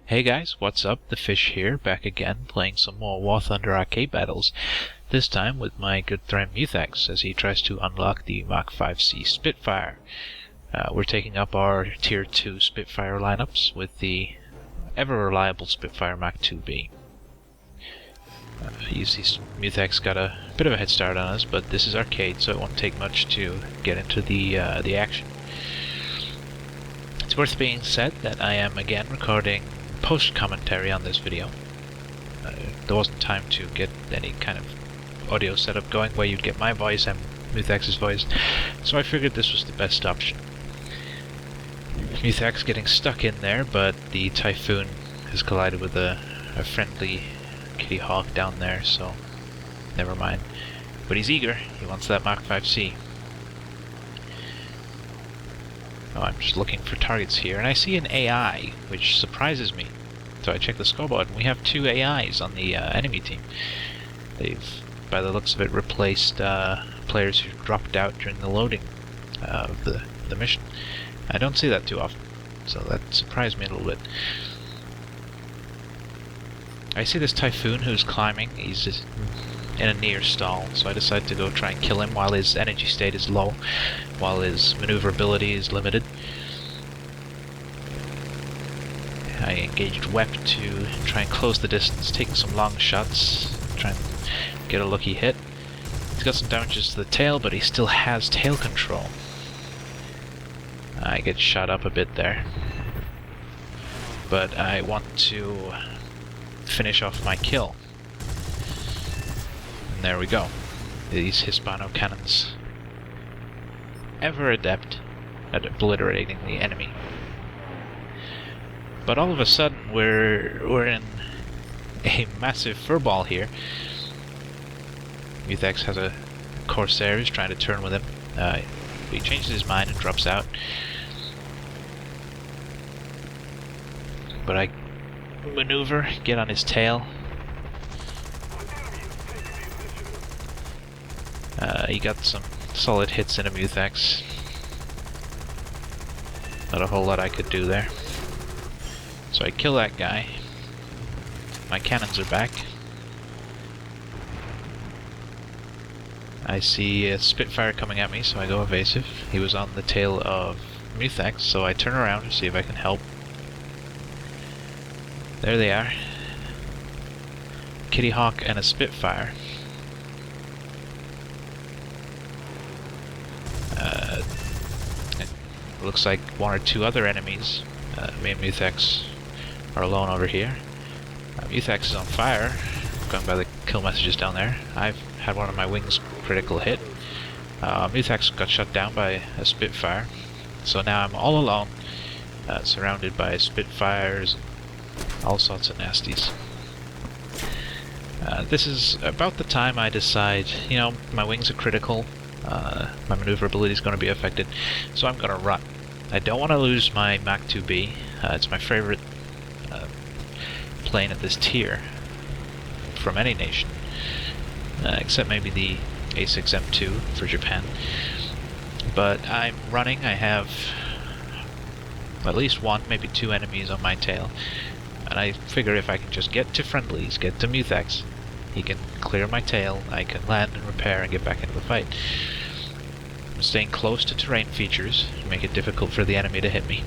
Hey guys, what's up? TheFish here, back again, playing some more War Thunder arcade battles. This time with my good friend Mewtthax, as he tries to unlock the Mk Vc Spitfire. We're taking up our Tier 2 Spitfire lineups with the ever-reliable Spitfire Mk 2B. You see Mewtthax got a bit of a head start on us, but this is arcade, so it won't take much to get into the action. It's worth being said that I am again recording post-commentary on this video. There wasn't time to get any kind of audio setup going where you'd get my voice and Mewtthax's voice, so I figured this was the best option. Mewtthax getting stuck in there, but the Typhoon has collided with a friendly Kitty Hawk down there, so never mind. But he's eager, he wants that Mk Vc. Oh, I'm just looking for targets here, and I see an AI, which surprises me. So I check the scoreboard, and we have 2 AIs on the enemy team. They've, by the looks of it, replaced players who dropped out during the loading of the mission. I don't see that too often, so that surprised me a little bit. I see this Typhoon who's climbing. He's just in a near stall, so I decide to go try and kill him while his energy state is low, while his maneuverability is limited. I engaged Mewt to try and close the distance, taking some long shots, try and get a lucky hit. He's got some damages to the tail, but he still has tail control. I get shot up a bit there, but I want to finish off my kill. And there we go. These Hispano cannons, ever adept at obliterating the enemy. But all of a sudden, we're in a massive furball here. Mewtthax has a Corsair who's trying to turn with him. He changes his mind and drops out. But I maneuver, get on his tail. He got some solid hits into Mewtthax. Not a whole lot I could do there. So I kill that guy. My cannons are back. I see a Spitfire coming at me, so I go evasive. He was on the tail of Mewtthax, so I turn around to see if I can help. There they are. Kitty Hawk and a Spitfire. It looks like 1 or 2 other enemies. Me and Mewtthax are alone over here. Mewtthax is on fire, going by the kill messages down there. I've had one of my wings critical hit. Mewtthax got shot down by a Spitfire, so now I'm all alone, surrounded by Spitfires and all sorts of nasties. This is about the time I decide, you know, my wings are critical, my maneuverability is going to be affected, so I'm going to run. I don't want to lose my Mk 2B. It's my favorite plane at this tier from any nation, except maybe the A6M2 for Japan. But I'm running. I have at least 1, maybe 2 enemies on my tail, and I figure if I can just get to friendlies, get to Mewtthax, he can clear my tail, I can land and repair and get back into the fight. I'm staying close to terrain features to make it difficult for the enemy to hit me,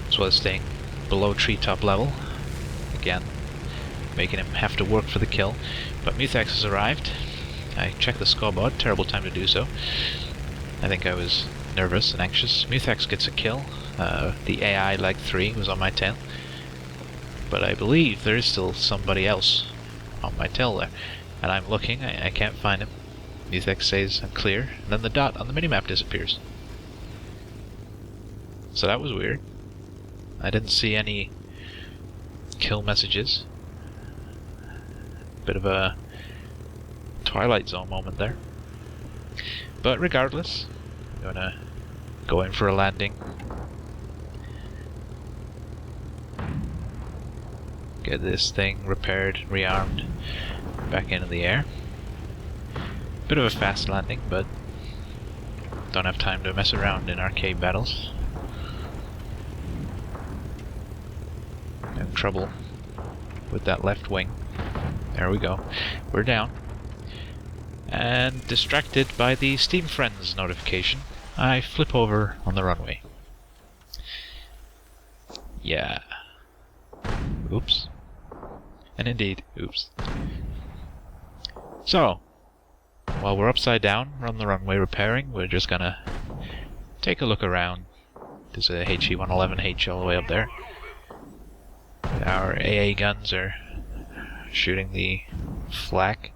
as well as staying below treetop level, again making him have to work for the kill. But Mewtthax has arrived. I check the scoreboard, terrible time to do so. I think I was nervous and anxious. Mewtthax gets a kill. The AI leg 3 was on my tail, but I believe there is still somebody else on my tail there, and I'm looking, I can't find him. Mewtthax says I'm clear, and then the dot on the minimap disappears. So that was weird. I didn't see any kill messages. Bit of a Twilight Zone moment there. But regardless, I'm gonna go in for a landing. Get this thing repaired, rearmed, back into the air. Bit of a fast landing, but don't have time to mess around in arcade battles. trouble with that left wing. There we go. We're down. And distracted by the Steam Friends notification, I flip over on the runway. Yeah. Oops. And indeed, oops. So, while we're upside down on the runway repairing, we're just gonna take a look around. There's a HE-111H all the way up there. Our AA guns are shooting the flak.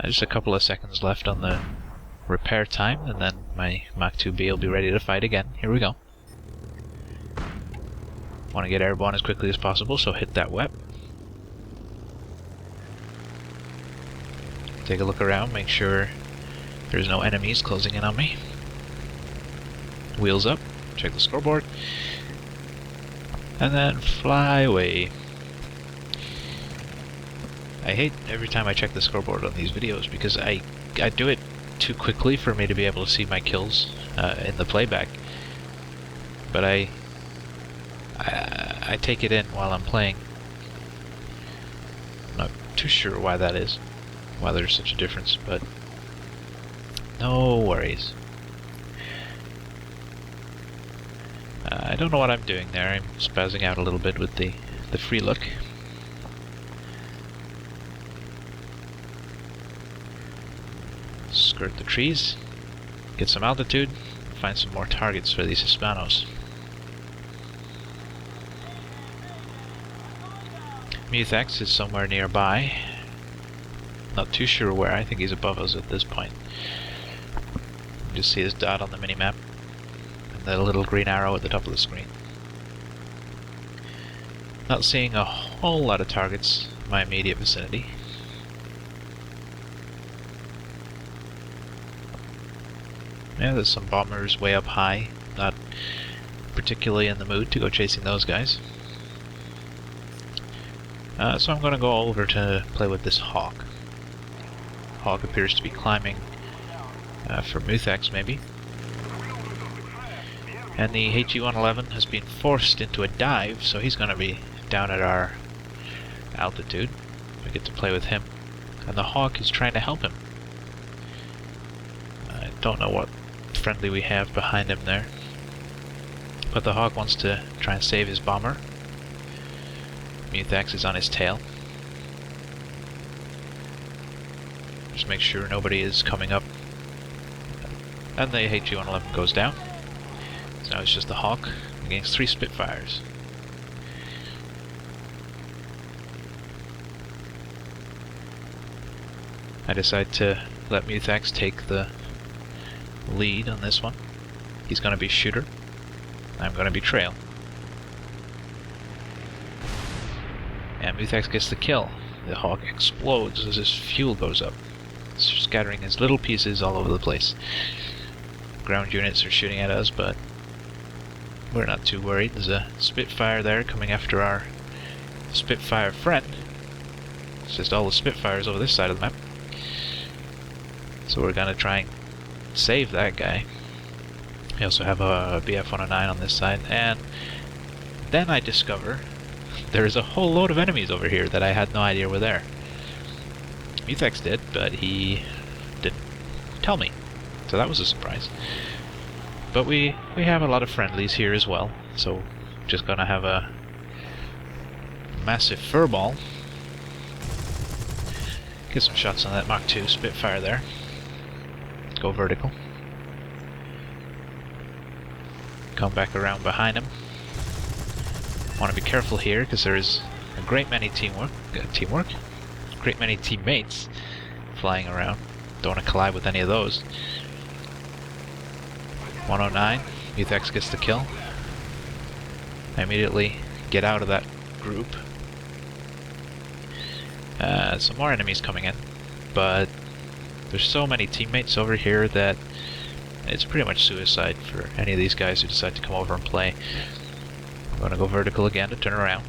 Just a couple of seconds left on the repair time, and then my Mach 2B will be ready to fight again. Here we go. Want to get airborne as quickly as possible, so hit that web. Take a look around, make sure there's no enemies closing in on me. Wheels up, check the scoreboard, and then fly away. I hate every time I check the scoreboard on these videos because I do it too quickly for me to be able to see my kills in the playback. But I take it in while I'm playing. I'm not too sure why that is, why there's such a difference, but no worries. I don't know what I'm doing there. I'm spazzing out a little bit with the free look. Skirt the trees, get some altitude, find some more targets for these Hispanos. Mewtthax is somewhere nearby. Not too sure where. I think he's above us at this point. You just see his dot on the minimap and the little green arrow at the top of the screen. Not seeing a whole lot of targets in my immediate vicinity. Yeah, there's some bombers way up high. Not particularly in the mood to go chasing those guys. So I'm going to go over to play with this Hawk. Hawk appears to be climbing for Mewtthax, maybe. And the HE-111 has been forced into a dive, so he's going to be down at our altitude. We get to play with him. And the Hawk is trying to help him. I don't know what friendly we have behind him there. But the Hawk wants to try and save his bomber. Mewtthax is on his tail. Just make sure nobody is coming up. And the HE-111 goes down. So now it's just the Hawk against 3 Spitfires. I decide to let Mewtthax take the lead on this one. He's going to be shooter. I'm going to be trail. And Mewtthax gets the kill. The Hawk explodes as his fuel goes up, scattering his little pieces all over the place. Ground units are shooting at us, but we're not too worried. There's a Spitfire there coming after our Spitfire friend. It's just all the Spitfires over this side of the map. So we're gonna try and save that guy. We also have a BF-109 on this side, and then I discover there's a whole load of enemies over here that I had no idea were there. Mewtthax did, but he didn't tell me, so that was a surprise. But we have a lot of friendlies here as well, so just gonna have a massive furball. Get some shots on that Mach 2 Spitfire there. Go vertical. Come back around behind him. Want to be careful here because there is a great many great many teammates flying around. Don't want to collide with any of those. 109, Mewtthax gets the kill. I immediately get out of that group. Some more enemies coming in, but there's so many teammates over here that it's pretty much suicide for any of these guys who decide to come over and play. I'm going to go vertical again to turn around.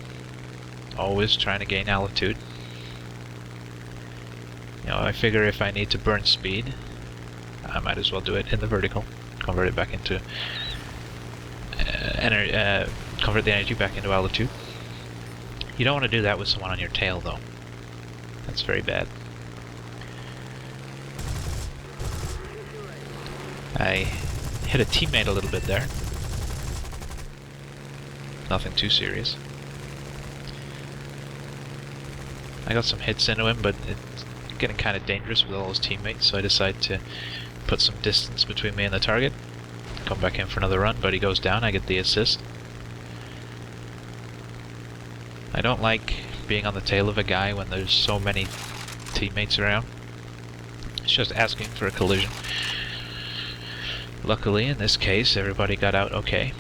Always trying to gain altitude. You know, I figure if I need to burn speed, I might as well do it in the vertical. Convert it back into convert the energy back into altitude. You don't want to do that with someone on your tail, though. That's very bad. I hit a teammate a little bit there. Nothing too serious. I got some hits into him, but it's getting kind of dangerous with all his teammates, so I decide to put some distance between me and the target. Come back in for another run, but he goes down, I get the assist. I don't like being on the tail of a guy when there's so many teammates around. It's just asking for a collision. Luckily, in this case, everybody got out okay.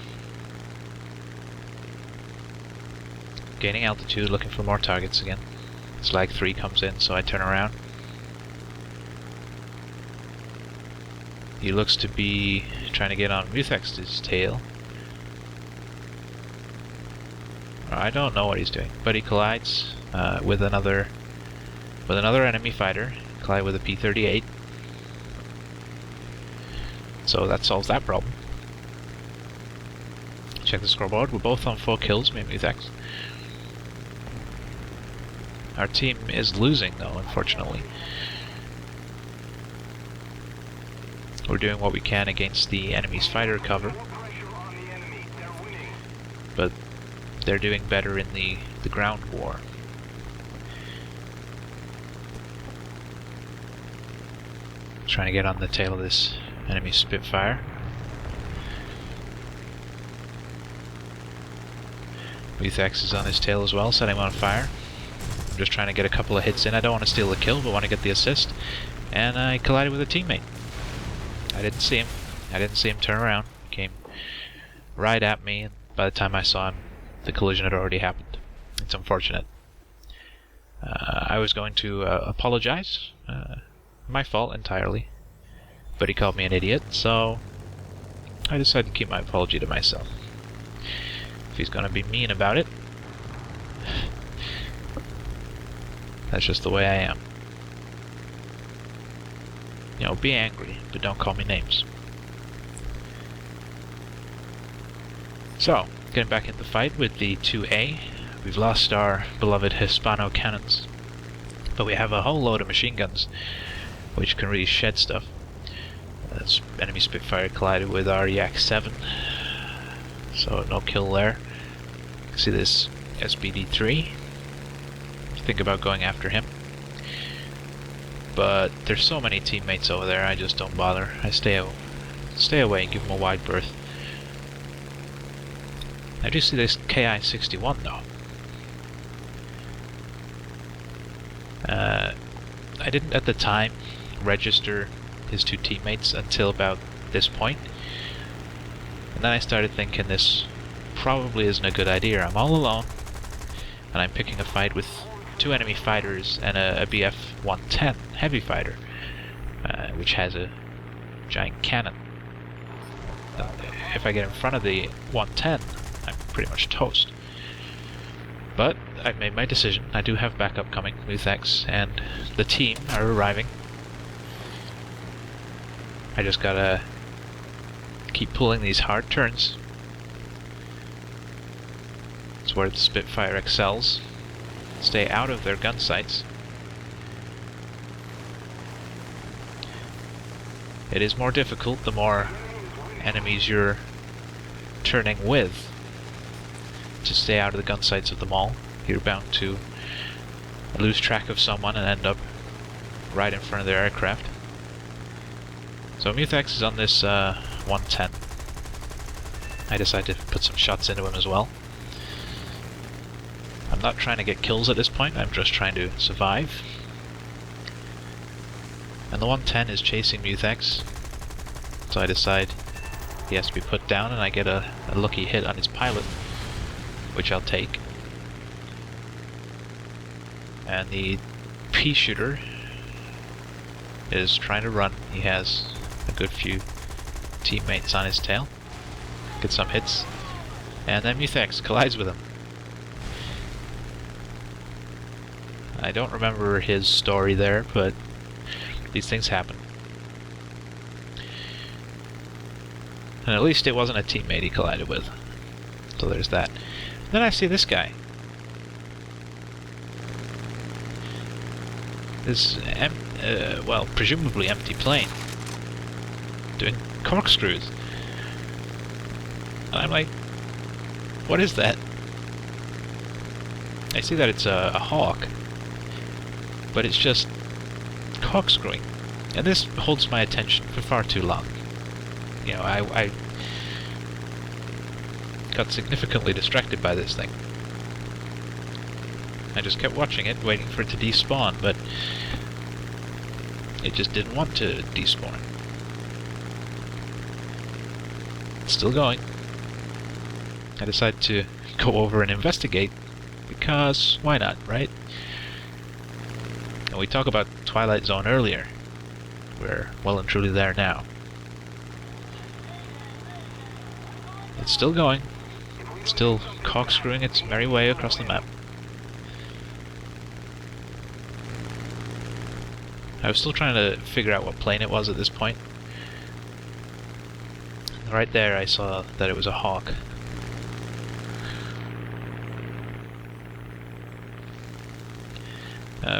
Gaining altitude, looking for more targets again. Slag 3 comes in, so I turn around. He looks to be trying to get on Mewtthax's tail. I don't know what he's doing, but he collides with another enemy fighter. Collide with a P-38. So that solves that problem. Check the scoreboard. We're both on 4 kills, me and Mewtthax. Our team is losing, though, unfortunately. We're doing what we can against the enemy's fighter cover, but they're doing better in the ground war. Trying to get on the tail of this enemy Spitfire. Mewtthax is on his tail as well, setting him on fire. I'm just trying to get a couple of hits in. I don't want to steal the kill, but want to get the assist. And I collided with a teammate. I didn't see him. I didn't see him turn around. He came right at me, and by the time I saw him, the collision had already happened. It's unfortunate. I was going to apologize. My fault entirely. But he called me an idiot, so I decided to keep my apology to myself. If he's going to be mean about it, that's just the way I am. You know, be angry, but don't call me names. So, getting back into the fight with the 2A. We've lost our beloved Hispano cannons, but we have a whole load of machine guns, which can really shed stuff. This enemy Spitfire collided with our Yak 7, so no kill there. See this SBD-3. Think about going after him, but there's so many teammates over there, I just don't bother. I stay away and give them a wide berth. I do see this KI-61 though. I didn't at the time register his 2 teammates until about this point, and then I started thinking this probably isn't a good idea. I'm all alone, and I'm picking a fight with 2 enemy fighters and a BF-110 heavy fighter, which has a giant cannon. If I get in front of the 110, I'm pretty much toast. But I've made my decision. I do have backup coming. Mewtthax and the team are arriving. I just gotta keep pulling these hard turns. It's where the Spitfire excels. Stay out of their gun sights. It is more difficult the more enemies you're turning with. To stay out of the gun sights of them all, you're bound to lose track of someone and end up right in front of their aircraft. So Mewtthax is on this 110. I decided to put some shots into him as well. I'm not trying to get kills at this point, I'm just trying to survive. And the 110 is chasing Mewtthax, so I decide he has to be put down, and I get a lucky hit on his pilot, which I'll take. And the pea shooter is trying to run. He has a good few teammates on his tail. Get some hits. And then Mewtthax collides with him. I don't remember his story there, but these things happen. And at least it wasn't a teammate he collided with. So there's that. Then I see this guy. This, well, presumably empty plane. Doing corkscrews. And I'm like, what is that? I see that it's a hawk, but it's just corkscrewing. And this holds my attention for far too long. You know, I got significantly distracted by this thing. I just kept watching it, waiting for it to despawn, but it just didn't want to despawn. It's still going. I decided to go over and investigate, because why not, right? And we talked about Twilight Zone earlier. We're well and truly there now. It's still going. It's still corkscrewing its merry way across the map. I was still trying to figure out what plane it was at this point. Right there I saw that it was a hawk.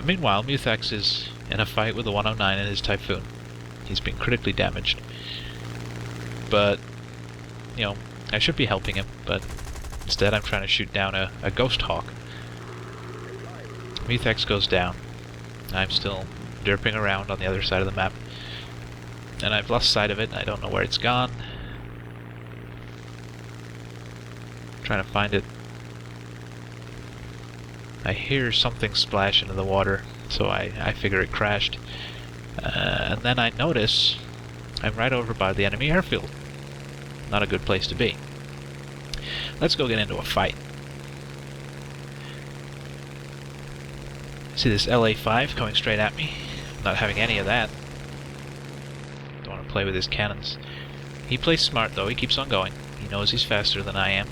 Meanwhile, Mewtthax is in a fight with the 109 in his Typhoon. He's been critically damaged. But, you know, I should be helping him, but instead I'm trying to shoot down a ghost hawk. Mewtthax goes down. I'm still derping around on the other side of the map. And I've lost sight of it, I don't know where it's gone. Trying to find it. I hear something splash into the water, so I figure it crashed. And then I notice I'm right over by the enemy airfield. Not a good place to be. Let's go get into a fight. See this LA-5 coming straight at me? Not having any of that. Don't want to play with his cannons. He plays smart though, he keeps on going. He knows he's faster than I am.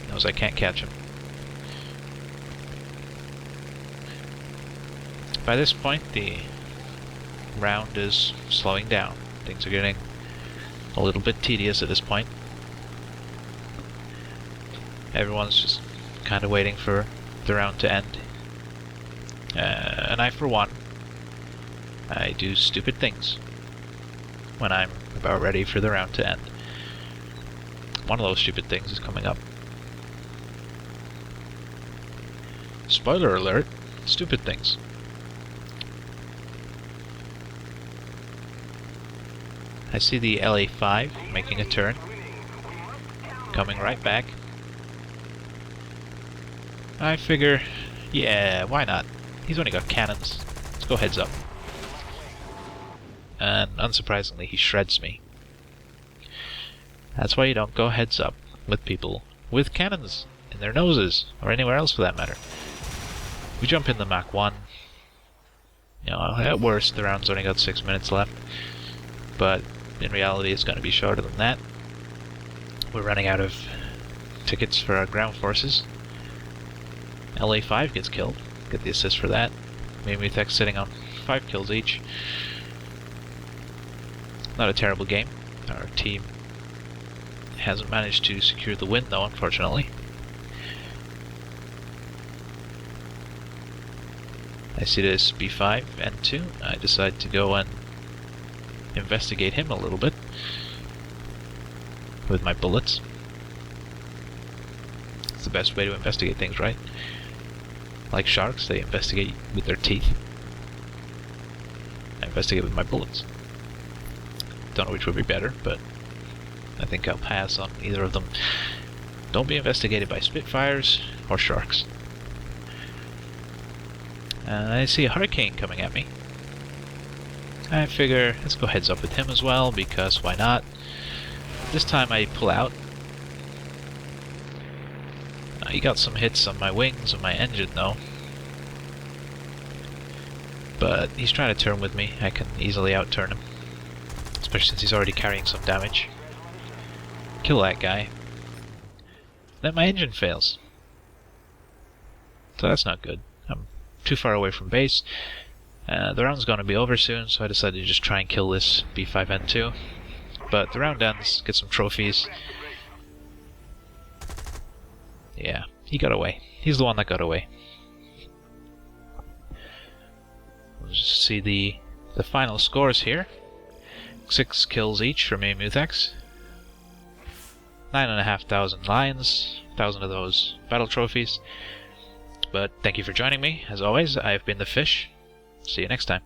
He knows I can't catch him. By this point, the round is slowing down. Things are getting a little bit tedious at this point. Everyone's just kind of waiting for the round to end. And I, for one, I do stupid things when I'm about ready for the round to end. One of those stupid things is coming up. Spoiler alert, stupid things. I see the LA-5 making a turn, coming right back. I figure, yeah, why not? He's only got cannons. Let's go heads up. And unsurprisingly, he shreds me. That's why you don't go heads up with people with cannons in their noses, or anywhere else for that matter. We jump in the Mach 1. You know, at worst, the round's only got 6 minutes left. But in reality, it's going to be shorter than that. We're running out of tickets for our ground forces. LA-5 gets killed. Get the assist for that. Me and Mewtthax sitting on 5 kills each. Not a terrible game. Our team hasn't managed to secure the win, though, unfortunately. I see this B5 N2. I decide to go and investigate him a little bit with my bullets. It's the best way to investigate things, right? Like sharks, they investigate with their teeth. I investigate with my bullets. Don't know which would be better, but I think I'll pass on either of them. Don't be investigated by Spitfires or sharks. I see a hurricane coming at me. I figure, let's go heads up with him as well, because why not? This time I pull out. He got some hits on my wings and my engine though. But he's trying to turn with me. I can easily outturn him. Especially since he's already carrying some damage. Kill that guy. Then my engine fails. So that's not good. I'm too far away from base. The round's going to be over soon, so I decided to just try and kill this B5N2. But the round ends, get some trophies. Yeah, he got away. He's the one that got away. We'll just see the final scores here. 6 kills each for me and Mewtthax. 9,500 lions, 1,000 of those battle trophies. But thank you for joining me. As always, I have been TheFish. See you next time.